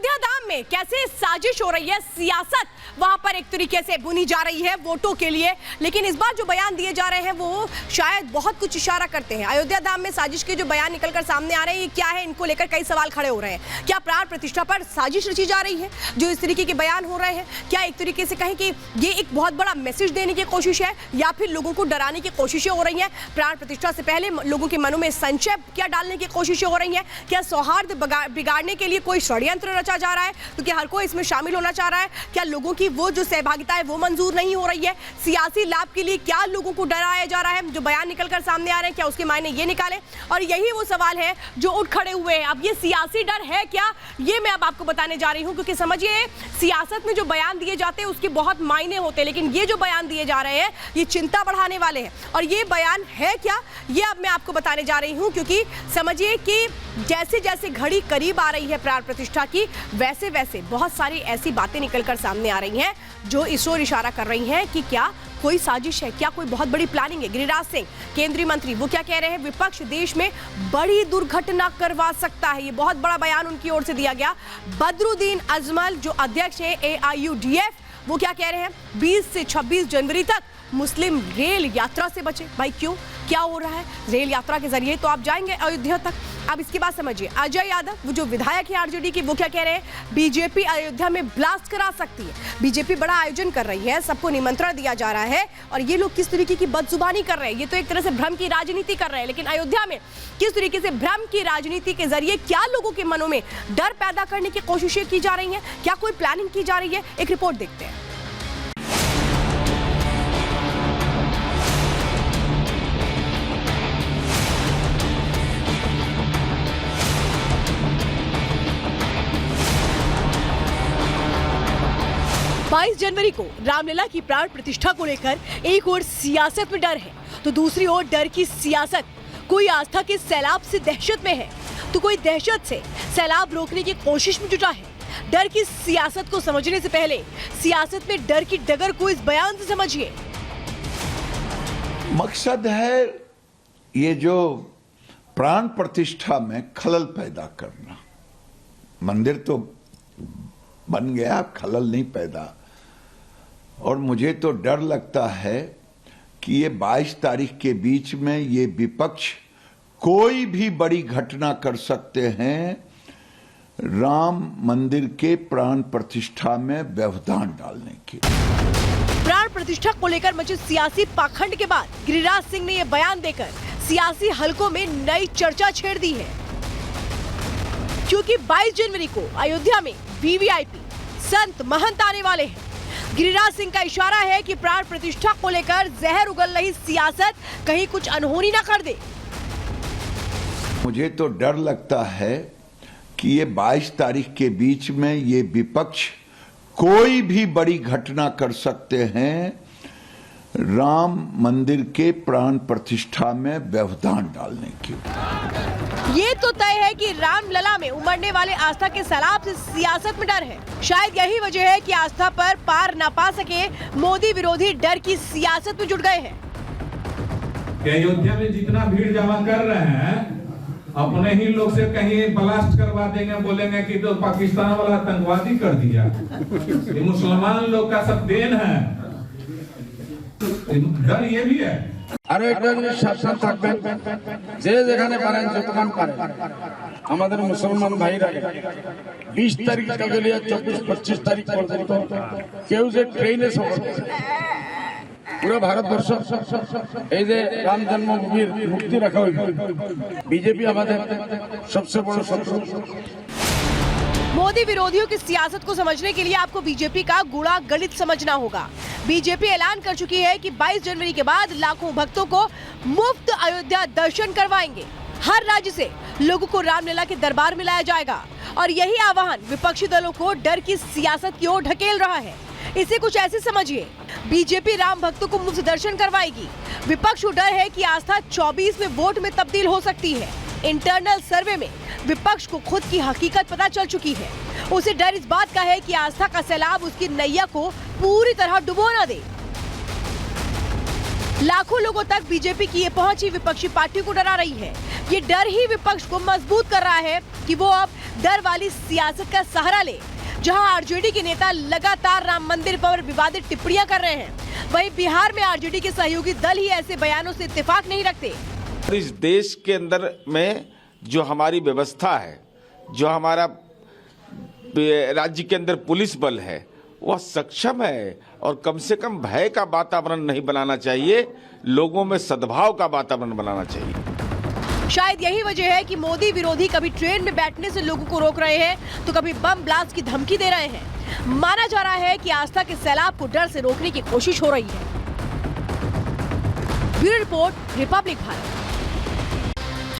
अयोध्या धाम में कैसे साजिश हो रही है, सियासत वहां पर एक तरीके से बुनी जा रही है वोटों के लिए। लेकिन इस बार जो बयान दिए जा रहे हैं वो शायद बहुत कुछ इशारा करते हैं। अयोध्या धाम में साजिश के जो बयान निकलकर सामने आ रहे हैं, ये क्या है, इनको लेकर कई सवाल खड़े हो रहे हैं। क्या प्राण प्रतिष्ठा पर साजिश रची जा रही है जो इस तरीके के बयान हो रहे हैं? क्या एक तरीके से कहें कि ये एक बहुत बड़ा मैसेज देने की कोशिश है या फिर लोगों को डराने की कोशिशें हो रही हैं? प्राण प्रतिष्ठा से पहले लोगों के मनों में संशय क्या डालने की कोशिशें हो रही हैं? क्या सौहार्द बिगाड़ने के लिए कोई षड्यंत्र रचा जा रहा है क्योंकि हर कोई इसमें शामिल होना चाह रहा है? क्या लोगों की वो जो सहभागिता है वो मंजूर नहीं हो रही है? सियासी लाभ के लिए क्या लोगों को डराया जा रहा है? जो बयान निकलकर सामने आ रहे हैं क्या उसके मायने ये निकाले? और यही वो सवाल है जो उठ खड़े हुए हैं। अब ये सियासी डर है क्या, ये मैं अब आपको बताने जा रही हूं, क्योंकि समझिए सियासत में जो बयान दिए जाते हैं उसके बहुत मायने होते हैं, लेकिन ये जो बयान दिए जा रहे हैं ये चिंता बढ़ाने वाले हैं। और ये बयान है क्या, ये अब मैं आपको बताने जा रही हूं, क्योंकि समझिए कि जैसे जैसे घड़ी करीब आ रही है प्राण प्रतिष्ठा की, वैसे वैसे बहुत सारी ऐसी बातें निकलकर सामने आ रही हैं जो इस ओर इशारा कर रही हैं कि क्या कोई साजिश है, क्या कोई बहुत बड़ी प्लानिंग है। गिरिराज सिंह केंद्रीय मंत्री वो क्या कह रहे हैं, विपक्ष देश में बड़ी दुर्घटना करवा सकता है। ये बहुत बड़ा बयान उनकी ओर से दिया गया। बदरुद्दीन अजमल जो अध्यक्ष है AIUDF वो क्या कह रहे हैं, 20 से 26 जनवरी तक मुस्लिम रेल यात्रा से बचे। भाई क्यों, क्या हो रहा है? रेल यात्रा के जरिए तो आप जाएंगे अयोध्या तक। अब इसके बाद समझिए अजय यादव वो जो विधायक है RJD की वो क्या कह रहे हैं, बीजेपी अयोध्या में ब्लास्ट करा सकती है। बीजेपी बड़ा आयोजन कर रही है, सबको निमंत्रण दिया जा रहा है और ये लोग किस तरीके की बदजुबानी कर रहे हैं, ये तो एक तरह से भ्रम की राजनीति कर रहे हैं। लेकिन अयोध्या में किस तरीके से भ्रम की राजनीति के जरिए क्या लोगों के मनों में डर पैदा करने की कोशिशें की जा रही हैं, क्या कोई प्लानिंग की जा रही है, एक रिपोर्ट देखते हैं। 22 जनवरी को रामलला की प्राण प्रतिष्ठा को लेकर एक ओर सियासत में डर है तो दूसरी ओर डर की सियासत। कोई आस्था के सैलाब से दहशत में है तो कोई दहशत से सैलाब रोकने की कोशिश में जुटा है। डर की सियासत को समझने से पहले सियासत में डर की डगर को इस बयान से समझिए। मकसद है ये जो प्राण प्रतिष्ठा में खलल पैदा करना। मंदिर तो बन गया, खलल नहीं पैदा। और मुझे तो डर लगता है कि ये 22 तारीख के बीच में ये विपक्ष कोई भी बड़ी घटना कर सकते हैं राम मंदिर के प्राण प्रतिष्ठा में व्यवधान डालने की। प्राण प्रतिष्ठा को लेकर मचे सियासी पाखंड के बाद गिरिराज सिंह ने यह बयान देकर सियासी हलकों में नई चर्चा छेड़ दी है, क्योंकि 22 जनवरी को अयोध्या में VVIP संत महंत आने वाले हैं। गिरिराज सिंह का इशारा है कि प्राण प्रतिष्ठा को लेकर जहर उगल रही सियासत कहीं कुछ अनहोनी ना कर दे। मुझे तो डर लगता है कि ये 22 तारीख के बीच में ये विपक्ष कोई भी बड़ी घटना कर सकते हैं राम मंदिर के प्राण प्रतिष्ठा में व्यवधान डालने की। ये तो तय है कि रामलला में उमड़ने वाले आस्था के सैलाब से सियासत में डर है। शायद यही वजह है कि आस्था पर पार न पा सके मोदी विरोधी डर की सियासत में जुट गए हैं। अयोध्या में जितना भीड़ जमा कर रहे हैं अपने ही लोग से कहीं ब्लास्ट करवा देंगे, बोलेंगे कि तो पाकिस्तान वाला आतंकवादी कर दिया। ये मुसलमान लोग का सब देन है, डर ये भी है। আরো একটা জিনিস সাবধান থাকবেন, যে যেখানে পারেন যতক্ষণ পারেন আমাদের মুসলমান ভাইরা 20 তারিখ থেকে নিয়ে 24-25 তারিখ পর্যন্ত কেউ যে ট্রেনে সফর করে পুরো ভারতবর্ষ এই যে রাম জন্মভূমির মুক্তি রাখা হয়েছে, বিজেপি আমাদের সবচেয়ে বড় শত্রু। मोदी विरोधियों की सियासत को समझने के लिए आपको बीजेपी का गुणा गणित समझना होगा। बीजेपी ऐलान कर चुकी है कि 22 जनवरी के बाद लाखों भक्तों को मुफ्त अयोध्या दर्शन करवाएंगे। हर राज्य से लोगों को रामलला के दरबार में लाया जाएगा और यही आह्वान विपक्षी दलों को डर की सियासत की ओर ढकेल रहा है। इसे कुछ ऐसे समझिए, बीजेपी राम भक्तों को मुफ्त दर्शन करवाएगी। विपक्ष को डर है कि आस्था 24 में वोट में तब्दील हो सकती है। इंटरनल सर्वे में विपक्ष को खुद की हकीकत पता चल चुकी है। उसे डर इस बात का है कि आस्था का सैलाब उसकी नैया को पूरी तरह डुबो न दे। लाखों लोगों तक बीजेपी की ये पहुंच ही विपक्षी पार्टियों को डरा रही है। ये डर ही विपक्ष को मजबूत कर रहा है कि वो अब डर वाली सियासत का सहारा ले। जहां आरजेडी के नेता लगातार राम मंदिर पर विवादित टिप्पणियां कर रहे हैं, वहीं बिहार में आरजेडी के सहयोगी दल ही ऐसे बयानों से इत्तेफाक नहीं रखते। इस देश के अंदर में जो हमारी व्यवस्था है, जो हमारा राज्य के अंदर पुलिस बल है, वह सक्षम है और कम से कम भय का वातावरण नहीं बनाना चाहिए, लोगों में सद्भाव का वातावरण बनाना चाहिए। शायद यही वजह है कि मोदी विरोधी कभी ट्रेन में बैठने से लोगों को रोक रहे हैं तो कभी बम ब्लास्ट की धमकी दे रहे हैं। माना जा रहा है कि आस्था के सैलाब को डर से रोकने की कोशिश हो रही है। Bureau report, Republic Bharat.